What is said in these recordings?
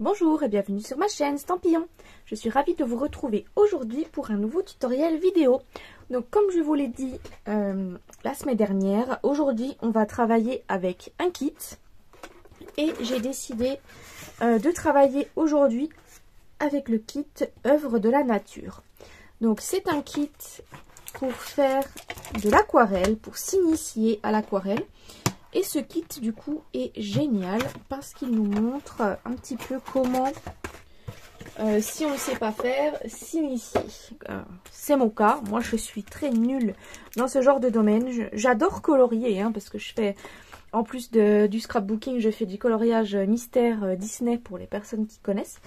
Bonjour et bienvenue sur ma chaîne Stampillon. Je suis ravie de vous retrouver aujourd'hui pour un nouveau tutoriel vidéo. Donc comme je vous l'ai dit la semaine dernière, aujourd'hui on va travailler avec un kit. Et j'ai décidé de travailler aujourd'hui avec le kit œuvre de la nature. Donc c'est un kit pour faire de l'aquarelle, pour s'initier à l'aquarelle. Et ce kit du coup est génial parce qu'il nous montre un petit peu comment, si on ne sait pas faire, s'initier. C'est mon cas, moi je suis très nulle dans ce genre de domaine. J'adore colorier parce que je fais, en plus du scrapbooking, je fais du coloriage mystère Disney pour les personnes qui connaissent.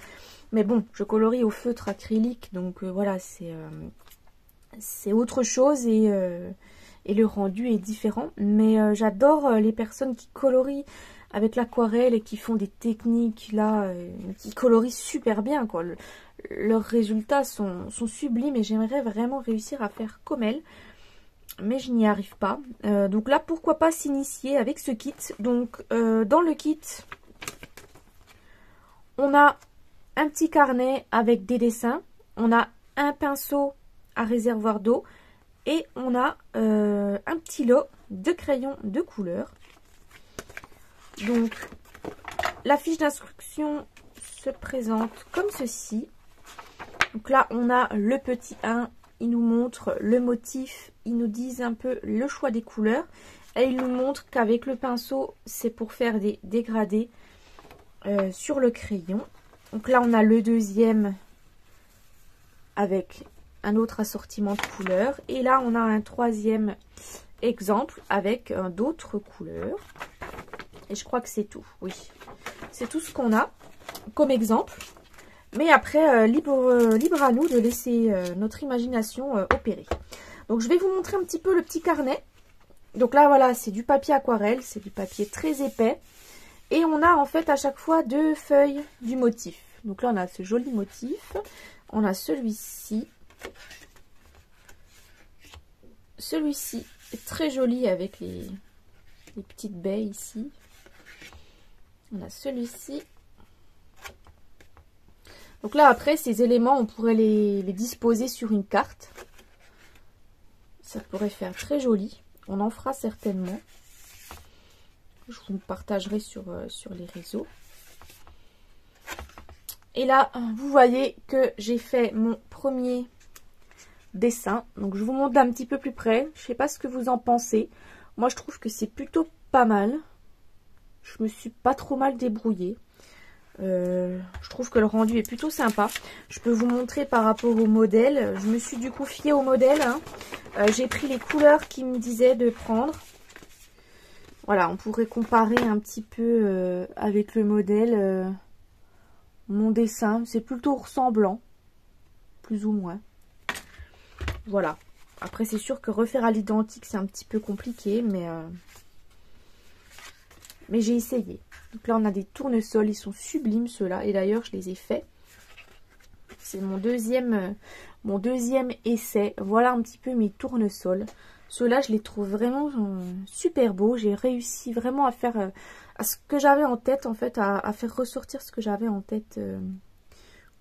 Mais bon, je colorie au feutre acrylique, donc voilà, c'est autre chose et le rendu est différent. Mais j'adore les personnes qui colorient avec l'aquarelle et qui font des techniques là, qui colorient super bien, quoi. Leurs résultats sont sublimes et j'aimerais vraiment réussir à faire comme elles. Mais je n'y arrive pas. Donc là, pourquoi pas s'initier avec ce kit. Donc dans le kit, on a un petit carnet avec des dessins. On a un pinceau à réservoir d'eau. Et on a un petit lot de crayons de couleur. Donc, la fiche d'instruction se présente comme ceci. Donc là, on a le petit 1. Il nous montre le motif. Il nous dit un peu le choix des couleurs. Et il nous montre qu'avec le pinceau, c'est pour faire des dégradés sur le crayon. Donc là, on a le deuxième avec un autre assortiment de couleurs. Et là, on a un troisième exemple avec d'autres couleurs. Et je crois que c'est tout. Oui, c'est tout ce qu'on a comme exemple. Mais après, libre à nous de laisser notre imagination opérer. Donc, je vais vous montrer un petit peu le petit carnet. Donc là, voilà, c'est du papier aquarelle. C'est du papier très épais. Et on a en fait à chaque fois deux feuilles du motif. Donc là, on a ce joli motif. On a celui-ci. Celui-ci est très joli avec les petites baies ici. On a celui-ci. Donc là, après, ces éléments, on pourrait les disposer sur une carte. Ça pourrait faire très joli. On en fera certainement. Je vous partagerai sur les réseaux. Et là, vous voyez que j'ai fait mon premier dessin. Donc, je vous montre d'un petit peu plus près. Je ne sais pas ce que vous en pensez. Moi, je trouve que c'est plutôt pas mal. Je me suis pas trop mal débrouillée. Je trouve que le rendu est plutôt sympa. Je peux vous montrer par rapport au modèle. Je me suis du coup fiée au modèle. J'ai pris les couleurs qu'il me disait de prendre. Voilà, on pourrait comparer un petit peu avec le modèle. Mon dessin, c'est plutôt ressemblant. Plus ou moins. Voilà. Après, c'est sûr que refaire à l'identique, c'est un petit peu compliqué, mais j'ai essayé. Donc là, on a des tournesols. Ils sont sublimes, ceux-là. Et d'ailleurs, je les ai faits. C'est mon deuxième essai. Voilà un petit peu mes tournesols. Ceux-là, je les trouve vraiment super beaux. J'ai réussi vraiment à faire à ce que j'avais en tête, en fait, à faire ressortir ce que j'avais en tête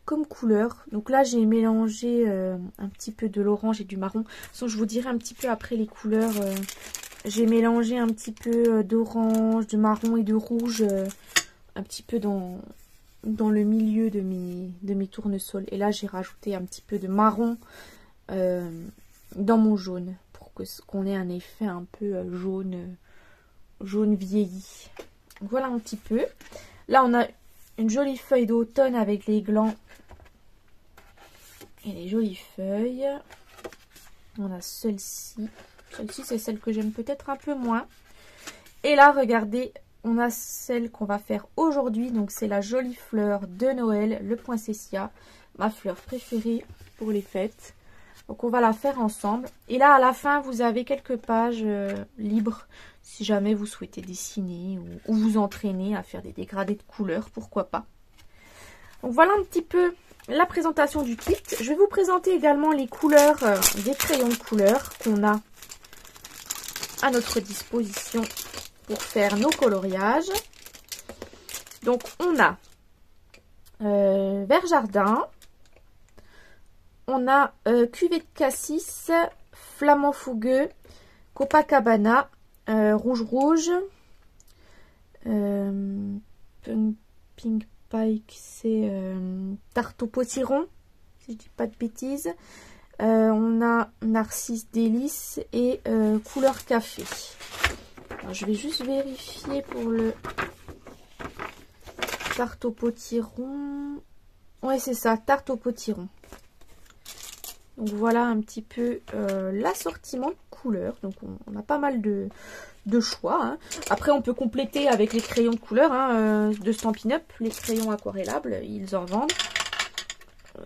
comme couleur. Donc là, j'ai mélangé un petit peu de l'orange et du marron. De toute façon, je vous dirai un petit peu après les couleurs. J'ai mélangé un petit peu d'orange, de marron et de rouge, un petit peu dans le milieu de mes tournesols. Et là, j'ai rajouté un petit peu de marron dans mon jaune, pour qu'on ait un effet un peu jaune vieilli. Voilà un petit peu. Là, on a une jolie feuille d'automne avec les glands et les jolies feuilles. On a celle-ci. Celle-ci, c'est celle que j'aime peut-être un peu moins. Et là, regardez, on a celle qu'on va faire aujourd'hui. Donc, c'est la jolie fleur de Noël, le poinsettia. Ma fleur préférée pour les fêtes. Donc, on va la faire ensemble. Et là, à la fin, vous avez quelques pages libres. Si jamais vous souhaitez dessiner ou vous entraîner à faire des dégradés de couleurs, pourquoi pas. Donc, voilà un petit peu la présentation du kit. Je vais vous présenter également les couleurs des crayons de couleur qu'on a à notre disposition pour faire nos coloriages. Donc on a vert jardin. On a cuvée de cassis, flamand fougueux, Copacabana, rouge. Pink Pike, c'est tarte au potiron, si je dis pas de bêtises. On a Narcisse Délice et couleur café. Alors, je vais juste vérifier pour le tarte au potiron. Ouais, c'est ça, tarte au potiron. Donc voilà un petit peu l'assortiment de couleurs. Donc on a pas mal de choix. Hein. Après on peut compléter avec les crayons de couleur de Stampin' Up. Les crayons aquarellables, ils en vendent.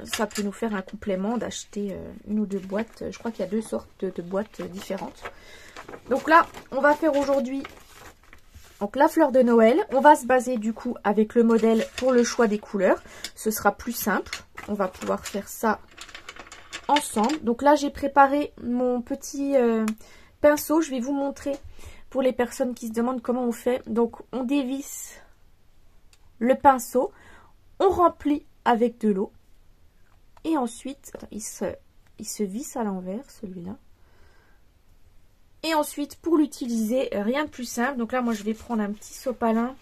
Ça peut nous faire un complément d'acheter une ou deux boîtes. Je crois qu'il y a deux sortes de boîtes différentes. Donc là, on va faire aujourd'hui la fleur de Noël. On va se baser du coup avec le modèle pour le choix des couleurs. Ce sera plus simple. On va pouvoir faire ça ensemble. Donc là, j'ai préparé mon petit pinceau. Je vais vous montrer pour les personnes qui se demandent comment on fait. Donc, on dévisse le pinceau. On remplit avec de l'eau. Et ensuite, il se visse à l'envers, celui-là. Et ensuite, pour l'utiliser, rien de plus simple. Donc là, moi, je vais prendre un petit sopalin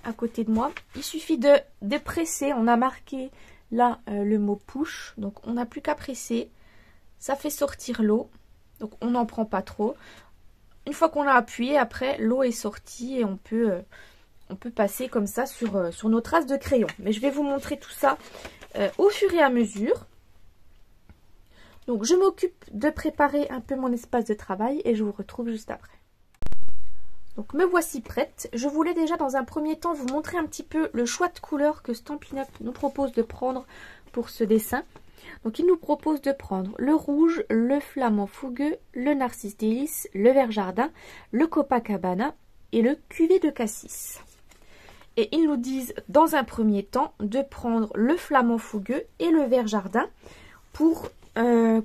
à côté de moi. Il suffit de presser. On a marqué là le mot push. Donc, on n'a plus qu'à presser. Ça fait sortir l'eau. Donc, on n'en prend pas trop. Une fois qu'on a appuyé, après, l'eau est sortie et on peut passer comme ça sur nos traces de crayon. Mais je vais vous montrer tout ça au fur et à mesure. Donc, je m'occupe de préparer un peu mon espace de travail et je vous retrouve juste après. Donc, me voici prête. Je voulais déjà dans un premier temps vous montrer un petit peu le choix de couleurs que Stampin' Up nous propose de prendre pour ce dessin. Donc, il nous propose de prendre le rouge, le flamand fougueux, le narcisse délice, le vert jardin, le Copacabana et le cuvée de cassis. Et ils nous disent dans un premier temps de prendre le flamand fougueux et le vert jardin pour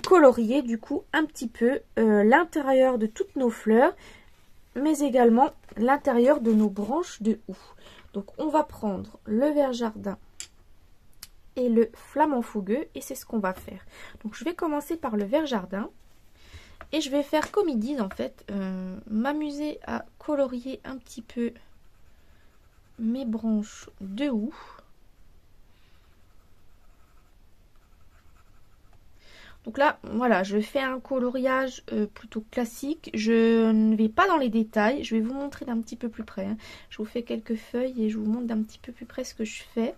colorier du coup un petit peu l'intérieur de toutes nos fleurs, mais également l'intérieur de nos branches de houx. Donc on va prendre le vert jardin et le flamand fougueux et c'est ce qu'on va faire. Donc je vais commencer par le vert jardin et je vais faire comme ils disent en fait, m'amuser à colorier un petit peu mes branches de houx. Donc là, voilà, je fais un coloriage plutôt classique. Je ne vais pas dans les détails. Je vais vous montrer d'un petit peu plus près. Hein. Je vous fais quelques feuilles et je vous montre d'un petit peu plus près ce que je fais.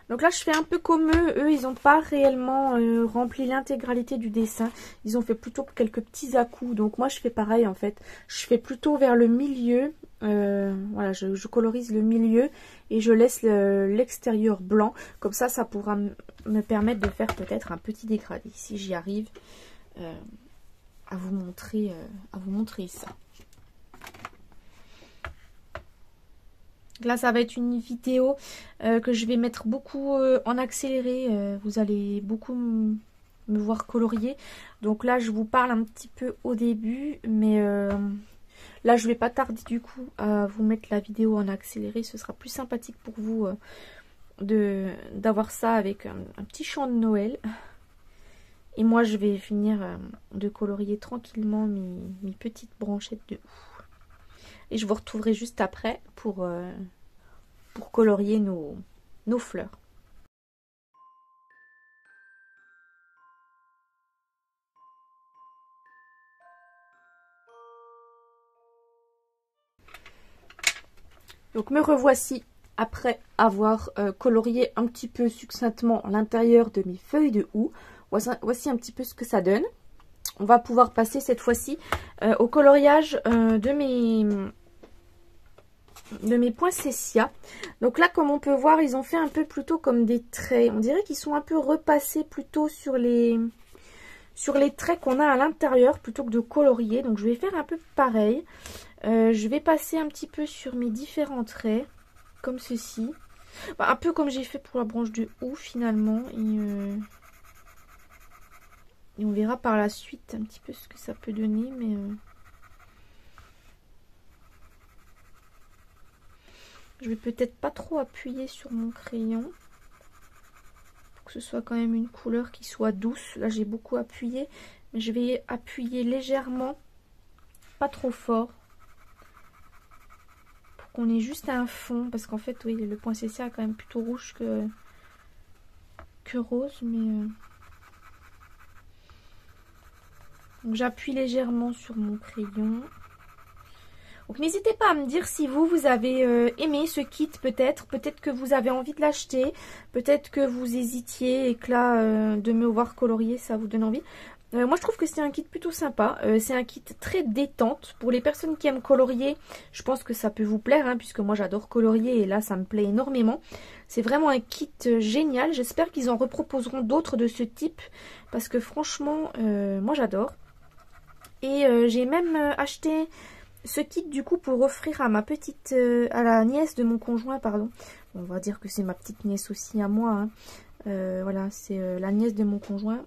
Donc là, je fais un peu comme eux. Eux, ils n'ont pas réellement rempli l'intégralité du dessin. Ils ont fait plutôt quelques petits à-coups. Donc moi, je fais pareil en fait. Je fais plutôt vers le milieu. Voilà, je colorise le milieu et je laisse l'extérieur blanc. Comme ça, ça pourra me permettre de faire peut-être un petit dégradé. Si j'y arrive à vous montrer ça. Là, ça va être une vidéo que je vais mettre beaucoup en accéléré. Vous allez beaucoup me voir colorier. Donc là, je vous parle un petit peu au début. Mais là, je vais pas tarder du coup à vous mettre la vidéo en accéléré. Ce sera plus sympathique pour vous d'avoir ça avec un petit chant de Noël. Et moi, je vais finir de colorier tranquillement mes petites branchettes de houx. Et je vous retrouverai juste après pour colorier nos fleurs. Donc me revoici après avoir colorié un petit peu succinctement l'intérieur de mes feuilles de houx. Voici un petit peu ce que ça donne. On va pouvoir passer cette fois-ci au coloriage de mes poinsettias. Donc là, comme on peut voir, ils ont fait un peu plutôt comme des traits. On dirait qu'ils sont un peu repassés plutôt sur les traits qu'on a à l'intérieur plutôt que de colorier. Donc je vais faire un peu pareil. Je vais passer un petit peu sur mes différents traits, comme ceci. Bah, un peu comme j'ai fait pour la branche de houx finalement. Et on verra par la suite un petit peu ce que ça peut donner. Mais je vais peut-être pas trop appuyer sur mon crayon. Pour que ce soit quand même une couleur qui soit douce. Là j'ai beaucoup appuyé. Mais je vais appuyer légèrement. Pas trop fort. Pour qu'on ait juste un fond. Parce qu'en fait, oui, le poinsettia est quand même plutôt rouge que rose. Mais donc j'appuie légèrement sur mon crayon. Donc n'hésitez pas à me dire si vous avez aimé ce kit peut-être. Peut-être que vous avez envie de l'acheter. Peut-être que vous hésitiez et que là, de me voir colorier, ça vous donne envie. Moi je trouve que c'est un kit plutôt sympa. C'est un kit très détente. Pour les personnes qui aiment colorier, je pense que ça peut vous plaire. Hein, puisque moi j'adore colorier et là ça me plaît énormément. C'est vraiment un kit génial. J'espère qu'ils en reproposeront d'autres de ce type. Parce que franchement, moi j'adore. Et j'ai même acheté ce kit du coup pour offrir à ma petite, à la nièce de mon conjoint, pardon. On va dire que c'est ma petite nièce aussi à moi. Hein. Voilà, c'est la nièce de mon conjoint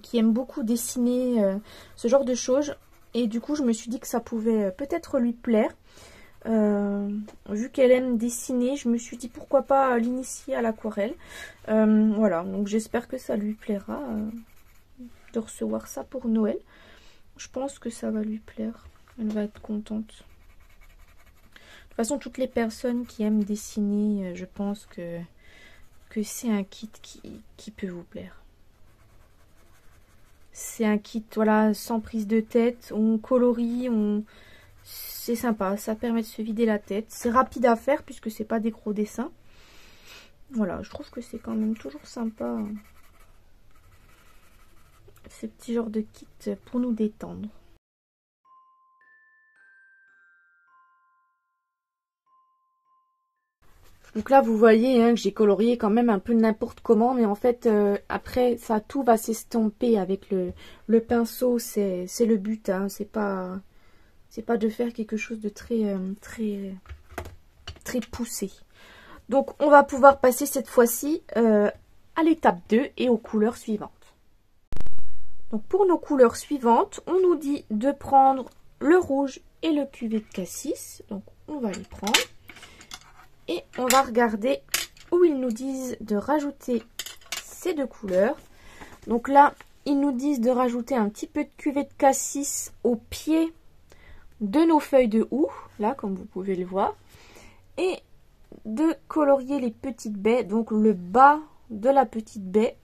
qui aime beaucoup dessiner ce genre de choses. Et du coup, je me suis dit que ça pouvait peut-être lui plaire. Vu qu'elle aime dessiner, je me suis dit pourquoi pas l'initier à l'aquarelle. Voilà, donc j'espère que ça lui plaira de recevoir ça pour Noël. Je pense que ça va lui plaire. Elle va être contente. De toute façon, toutes les personnes qui aiment dessiner, je pense que c'est un kit qui peut vous plaire. C'est un kit, voilà, sans prise de tête. On colorie, c'est sympa. Ça permet de se vider la tête. C'est rapide à faire puisque c'est pas des gros dessins. Voilà, je trouve que c'est quand même toujours sympa. Ces petits genres de kits pour nous détendre. Donc là, vous voyez hein, que j'ai colorié quand même un peu n'importe comment. Mais en fait, après, ça tout va s'estomper avec le pinceau. C'est le but. Hein, c'est pas de faire quelque chose de très poussé. Donc, on va pouvoir passer cette fois-ci à l'étape 2 et aux couleurs suivantes. Donc, pour nos couleurs suivantes, on nous dit de prendre le rouge et le cuvet de cassis. Donc, on va les prendre. Et on va regarder où ils nous disent de rajouter ces deux couleurs. Donc là, ils nous disent de rajouter un petit peu de cuvet de cassis au pied de nos feuilles de houx. Là, comme vous pouvez le voir. Et de colorier les petites baies, donc le bas de la petite baie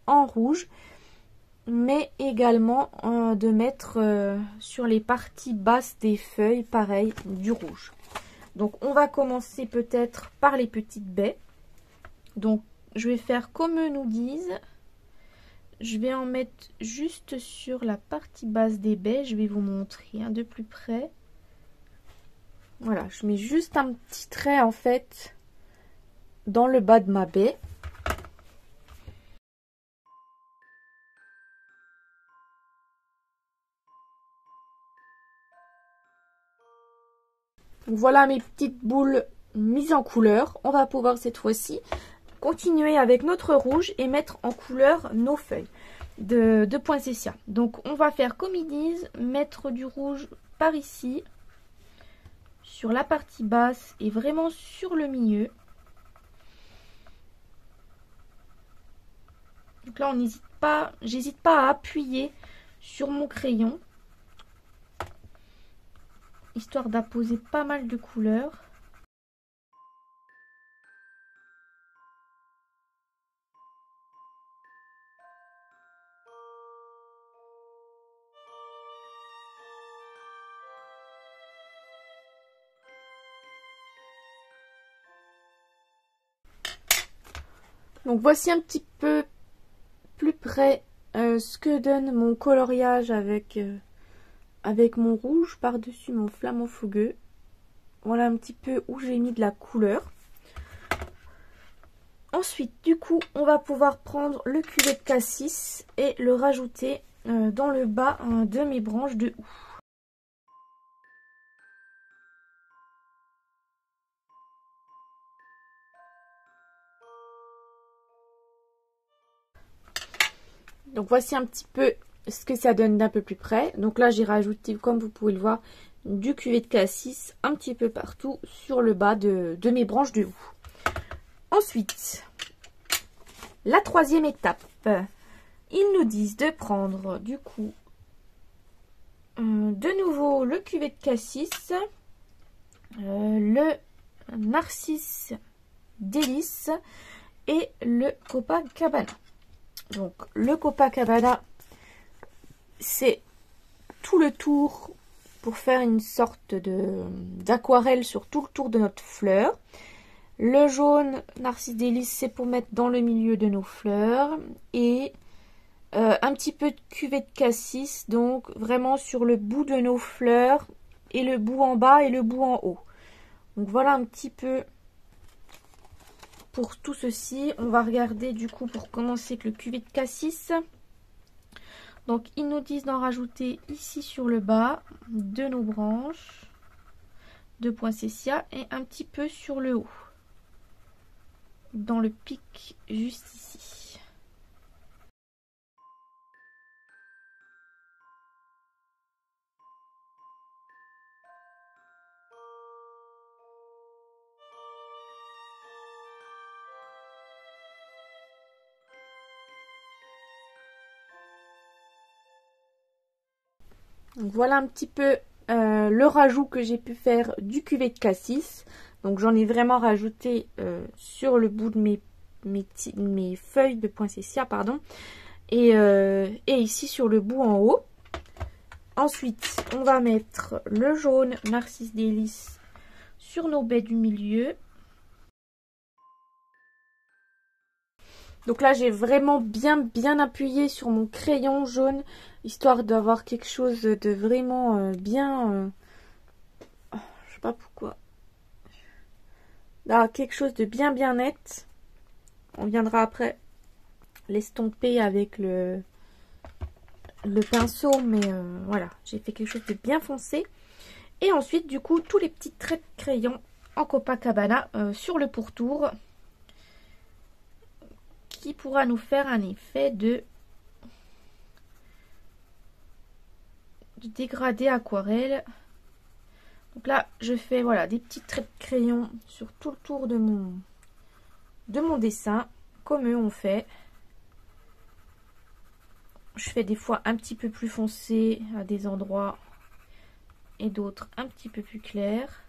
en rouge. Mais également de mettre sur les parties basses des feuilles, pareil, du rouge. Donc on va commencer peut-être par les petites baies. Donc je vais faire comme eux nous disent. Je vais en mettre juste sur la partie basse des baies. Je vais vous montrer de plus près. Voilà, je mets juste un petit trait en fait dans le bas de ma baie. Donc voilà mes petites boules mises en couleur. On va pouvoir cette fois-ci continuer avec notre rouge et mettre en couleur nos feuilles de poinsettia. Donc on va faire comme ils disent, mettre du rouge par ici, sur la partie basse et vraiment sur le milieu. Donc là on n'hésite pas, j'hésite pas à appuyer sur mon crayon, histoire d'apposer pas mal de couleurs. Donc voici un petit peu plus près ce que donne mon coloriage avec mon rouge par-dessus mon flamant fougueux. Voilà un petit peu où j'ai mis de la couleur. Ensuite, du coup, on va pouvoir prendre le cuvet de cassis et le rajouter dans le bas de mes branches de houx. Donc voici un petit peu ce que ça donne d'un peu plus près. Donc là, j'ai rajouté, comme vous pouvez le voir, du cuvet de cassis un petit peu partout sur le bas de mes branches de houx. Ensuite, la troisième étape, ils nous disent de prendre du coup de nouveau le cuvet de cassis, le narcisse délice et le Copacabana. Donc le Copacabana, c'est tout le tour pour faire une sorte d'aquarelle sur tout le tour de notre fleur. Le jaune narcisse délice, c'est pour mettre dans le milieu de nos fleurs. Et un petit peu de cuvet de cassis, donc vraiment sur le bout de nos fleurs et le bout en bas et le bout en haut. Donc voilà un petit peu pour tout ceci. On va regarder du coup pour commencer avec le cuvet de cassis. Donc ils nous disent d'en rajouter ici sur le bas de nos branches de poinsettia et un petit peu sur le haut, dans le pic juste ici. Donc voilà un petit peu le rajout que j'ai pu faire du cuvet de cassis. Donc j'en ai vraiment rajouté sur le bout de mes feuilles de poinsettia, pardon, et ici sur le bout en haut. Ensuite, on va mettre le jaune narcisse délice sur nos baies du milieu. Donc là, j'ai vraiment bien appuyé sur mon crayon jaune, histoire d'avoir quelque chose de vraiment bien... je sais pas pourquoi. Là, quelque chose de bien net. On viendra après l'estomper avec le pinceau, mais voilà, j'ai fait quelque chose de bien foncé. Et ensuite, du coup, tous les petits traits de crayon en Copacabana sur le pourtour, qui pourra nous faire un effet de dégradé aquarelle. Donc là, je fais voilà des petits traits de crayon sur tout le tour de mon dessin, comme eux ont fait. Je fais des fois un petit peu plus foncé à des endroits et d'autres un petit peu plus clairs.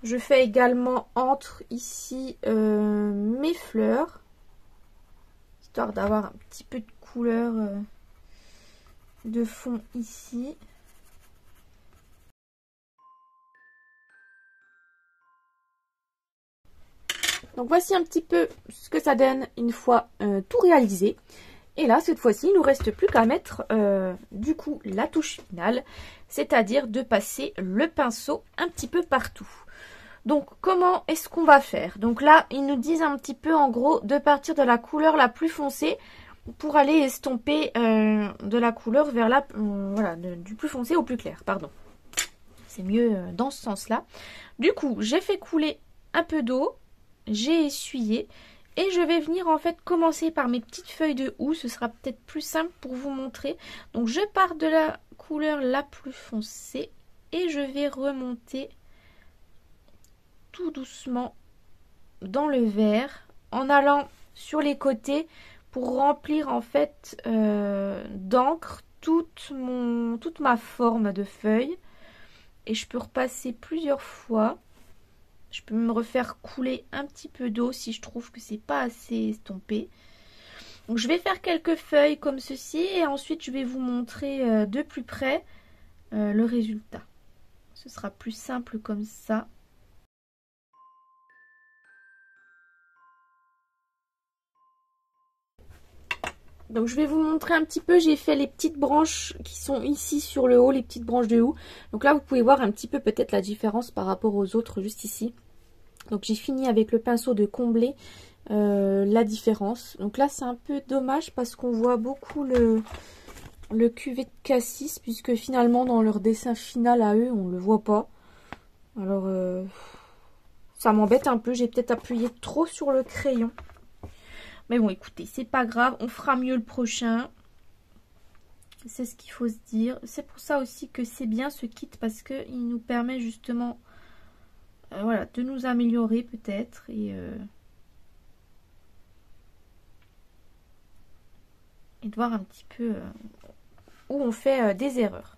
Je fais également entre ici mes fleurs, histoire d'avoir un petit peu de couleur de fond ici. Donc voici un petit peu ce que ça donne une fois tout réalisé. Et là, cette fois-ci, il ne nous reste plus qu'à mettre du coup la touche finale, c'est-à-dire de passer le pinceau un petit peu partout. Donc comment est-ce qu'on va faire? Donc là, ils nous disent un petit peu en gros de partir de la couleur la plus foncée pour aller estomper de la couleur vers la... voilà, du plus foncé au plus clair, pardon. C'est mieux dans ce sens-là. Du coup, j'ai fait couler un peu d'eau, j'ai essuyé et je vais venir en fait commencer par mes petites feuilles de houx. Ce sera peut-être plus simple pour vous montrer. Donc je pars de la couleur la plus foncée et je vais remonter tout doucement dans le vert en allant sur les côtés pour remplir en fait d'encre toute ma forme de feuille. Et je peux repasser plusieurs fois. Je peux me refaire couler un petit peu d'eau si je trouve que c'est pas assez estompé. Donc je vais faire quelques feuilles comme ceci et ensuite je vais vous montrer de plus près le résultat. Ce sera plus simple comme ça. Donc je vais vous montrer un petit peu, j'ai fait les petites branches qui sont ici sur le haut, les petites branches de houx. Donc là vous pouvez voir un petit peu peut-être la différence par rapport aux autres juste ici. Donc j'ai fini avec le pinceau de combler la différence. Donc là c'est un peu dommage parce qu'on voit beaucoup le cuvée de cassis, puisque finalement dans leur dessin final à eux, on ne le voit pas. Alors, ça m'embête un peu, j'ai peut-être appuyé trop sur le crayon. Mais bon, écoutez, c'est pas grave, on fera mieux le prochain. C'est ce qu'il faut se dire. C'est pour ça aussi que c'est bien ce kit, parce qu'il nous permet justement voilà, de nous améliorer peut-être. Et de voir un petit peu où on fait des erreurs.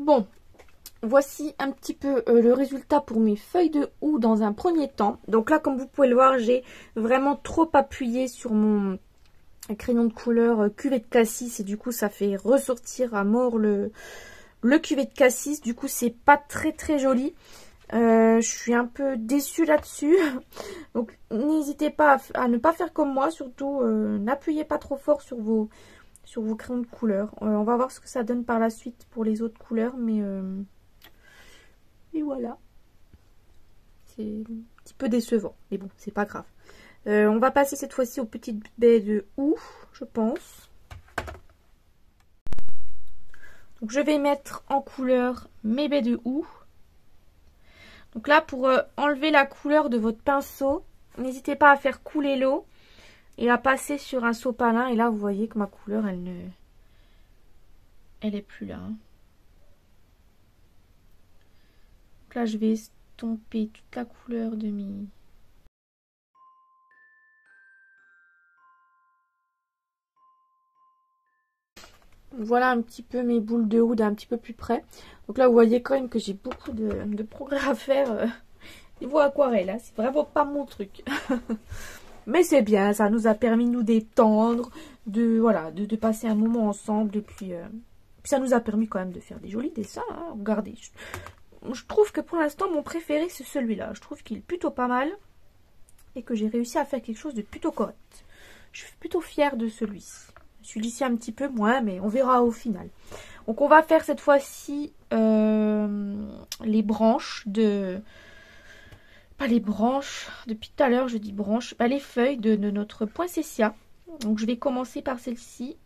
Bon, voici un petit peu le résultat pour mes feuilles de houx dans un premier temps. Donc là, comme vous pouvez le voir, j'ai vraiment trop appuyé sur mon crayon de couleur cuvée de cassis. Et du coup, ça fait ressortir à mort le cuvée de cassis. Du coup, c'est pas très très joli. Je suis un peu déçue là-dessus. Donc, n'hésitez pas à ne pas faire comme moi. Surtout, n'appuyez pas trop fort sur vos crayons de couleur. On va voir ce que ça donne par la suite pour les autres couleurs. Mais et voilà. C'est un petit peu décevant. Mais bon, c'est pas grave. On va passer cette fois-ci aux petites baies de houx, je pense. Donc, je vais mettre en couleur mes baies de houx. Donc là, pour enlever la couleur de votre pinceau, n'hésitez pas à faire couler l'eau et à passer sur un sopalin. Et là, vous voyez que ma couleur, elle est plus là. Donc là, je vais estomper toute la couleur de mes... Voilà un petit peu mes boules de houx d'un petit peu plus près. Donc là, vous voyez quand même que j'ai beaucoup de progrès à faire niveau aquarelle. Hein. C'est vraiment pas mon truc. Mais c'est bien, ça nous a permis de nous détendre, de passer un moment ensemble. Et puis ça nous a permis quand même de faire des jolis dessins. Hein. Regardez, je trouve que pour l'instant, mon préféré, c'est celui-là. Je trouve qu'il est plutôt pas mal et que j'ai réussi à faire quelque chose de plutôt correct. Je suis plutôt fière de celui-ci. Celui-ci un petit peu moins, mais on verra au final. Donc on va faire cette fois-ci les branches de... Pas les branches, depuis tout à l'heure je dis branches, les feuilles de notre poinsettia. Donc je vais commencer par celle-ci.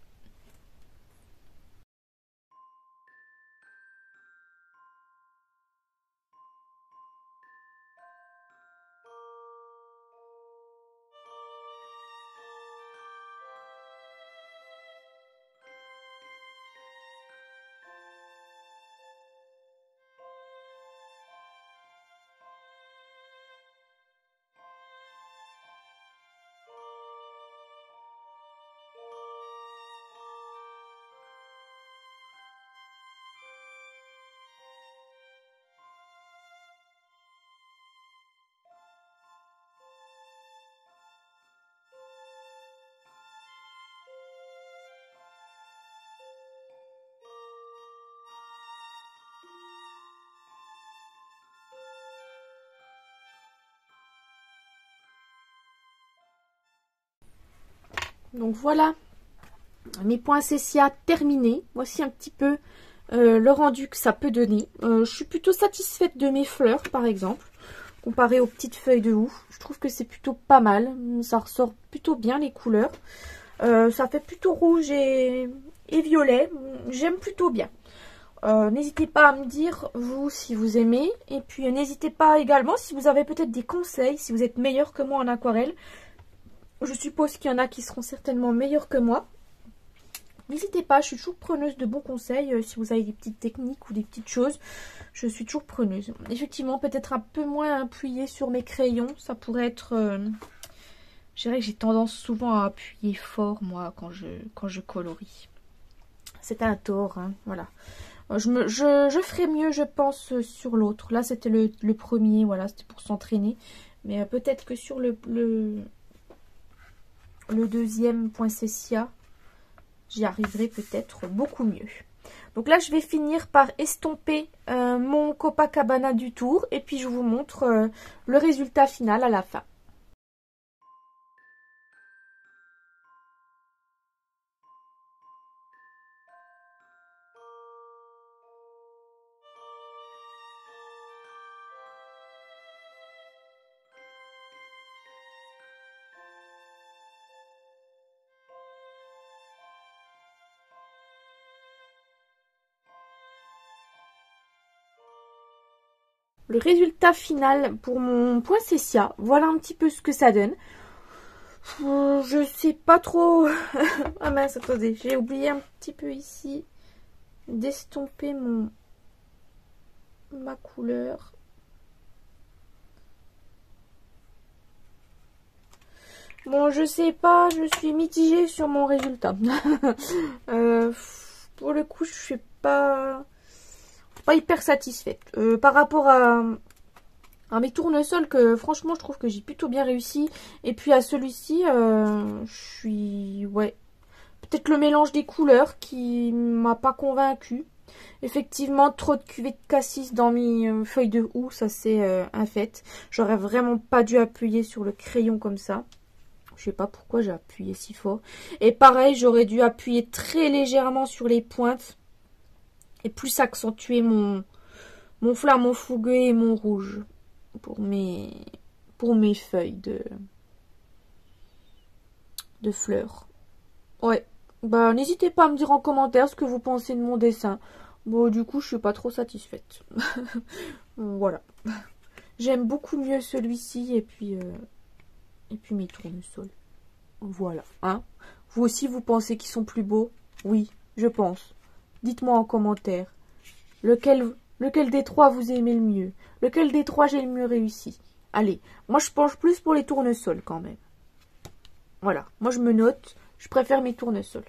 Donc voilà mes poinsettias terminés. Voici un petit peu le rendu que ça peut donner. Je suis plutôt satisfaite de mes fleurs par exemple, comparé aux petites feuilles de houx. Je trouve que c'est plutôt pas mal. Ça ressort plutôt bien les couleurs. Ça fait plutôt rouge et violet. J'aime plutôt bien. N'hésitez pas à me dire vous si vous aimez. Et puis n'hésitez pas également si vous avez peut-être des conseils, si vous êtes meilleur que moi en aquarelle. Je suppose qu'il y en a qui seront certainement meilleurs que moi. N'hésitez pas, je suis toujours preneuse de bons conseils. Si vous avez des petites techniques ou des petites choses, je suis toujours preneuse. Effectivement, peut-être un peu moins appuyé sur mes crayons. Ça pourrait être... je dirais que j'ai tendance souvent à appuyer fort, moi, quand je colorie. C'est un tort, hein, voilà. Je ferai mieux, je pense, sur l'autre. Là, c'était le premier, voilà, c'était pour s'entraîner. Mais peut-être que sur le deuxième poinsettia, j'y arriverai peut-être beaucoup mieux. Donc là, je vais finir par estomper mon Copacabana du tour et puis je vous montre le résultat final à la fin. Le résultat final pour mon poinsettia, voilà un petit peu ce que ça donne. Je sais pas trop... ah mince, attendez, j'ai oublié un petit peu ici d'estomper ma couleur. Bon, je sais pas, je suis mitigée sur mon résultat. Pour le coup, je suis pas hyper satisfaite. Par rapport à mes tournesols, que franchement, je trouve que j'ai plutôt bien réussi. Et puis à celui-ci, je suis... Ouais. Peut-être le mélange des couleurs qui m'a pas convaincue. Effectivement, trop de cuvée de cassis dans mes feuilles de houx, ça c'est un fait. J'aurais vraiment pas dû appuyer sur le crayon comme ça. Je sais pas pourquoi j'ai appuyé si fort. Et pareil, j'aurais dû appuyer très légèrement sur les pointes. Et plus accentuer mon flamant fougueux et mon rouge. Pour mes feuilles de fleurs. Ouais. Bah, n'hésitez pas à me dire en commentaire ce que vous pensez de mon dessin. Bon, du coup, je suis pas trop satisfaite. Voilà. J'aime beaucoup mieux celui-ci et puis mes tournesols. Voilà. Hein? Vous aussi, vous pensez qu'ils sont plus beaux? Oui, je pense. Dites-moi en commentaire. Lequel des trois vous aimez le mieux? Lequel des trois j'ai le mieux réussi? Allez, moi je penche plus pour les tournesols quand même. Voilà, moi je me note. Je préfère mes tournesols.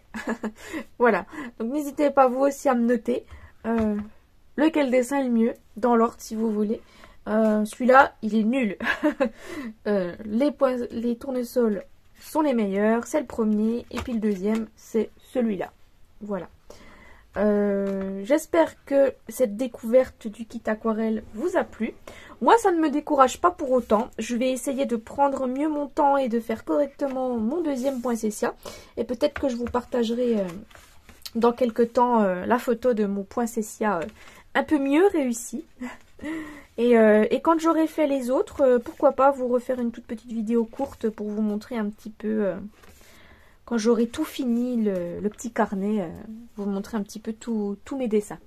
Voilà. Donc n'hésitez pas vous aussi à me noter lequel dessin est le mieux, dans l'ordre si vous voulez. Celui-là, il est nul. Les tournesols sont les meilleurs. C'est le premier. Et puis le deuxième, c'est celui-là. Voilà. J'espère que cette découverte du kit aquarelle vous a plu. Moi, ça ne me décourage pas pour autant. Je vais essayer de prendre mieux mon temps et de faire correctement mon deuxième poinsettia. Et peut-être que je vous partagerai dans quelques temps la photo de mon poinsettia un peu mieux réussi. Et quand j'aurai fait les autres, pourquoi pas vous refaire une toute petite vidéo courte pour vous montrer un petit peu... quand j'aurai tout fini, le petit carnet, vous montrer un petit peu tous mes dessins.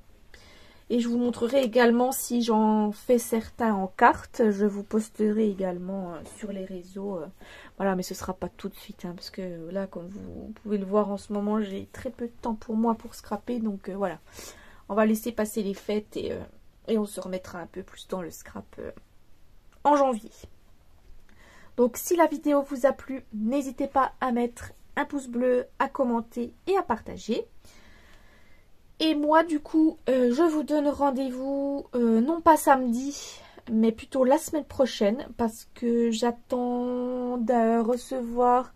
Et je vous montrerai également si j'en fais certains en carte. Je vous posterai également sur les réseaux. Voilà, mais ce sera pas tout de suite. Hein, parce que là, comme vous pouvez le voir en ce moment, j'ai très peu de temps pour moi pour scraper. Donc voilà, on va laisser passer les fêtes et on se remettra un peu plus dans le scrap en janvier. Donc si la vidéo vous a plu, n'hésitez pas à mettre un pouce bleu, à commenter et à partager. Et moi du coup je vous donne rendez-vous non pas samedi mais plutôt la semaine prochaine parce que j'attends de recevoir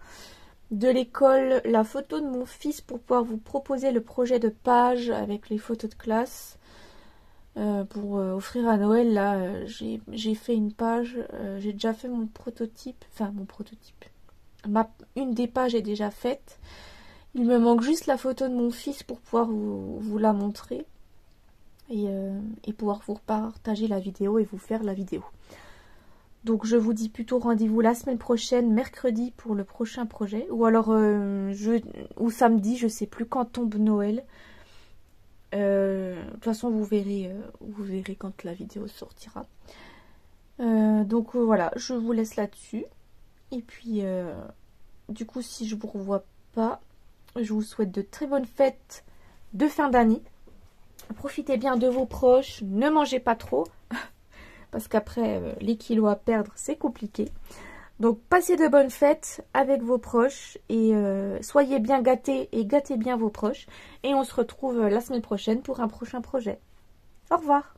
de l'école la photo de mon fils pour pouvoir vous proposer le projet de page avec les photos de classe pour offrir à Noël. Là j'ai fait une page, j'ai déjà fait mon prototype, une des pages est déjà faite. Il me manque juste la photo de mon fils pour pouvoir vous la montrer et pouvoir vous partager la vidéo et vous faire la vidéo. Donc je vous dis plutôt rendez-vous la semaine prochaine, mercredi pour le prochain projet. Ou alors ou samedi, je sais plus quand tombe Noël. De toute façon vous verrez quand la vidéo sortira. Donc voilà, je vous laisse là-dessus. Et puis du coup si je vous revois pas, je vous souhaite de très bonnes fêtes de fin d'année. Profitez bien de vos proches, ne mangez pas trop, parce qu'après les kilos à perdre c'est compliqué. Donc passez de bonnes fêtes avec vos proches et soyez bien gâtés et gâtez bien vos proches. Et on se retrouve la semaine prochaine pour un prochain projet. Au revoir.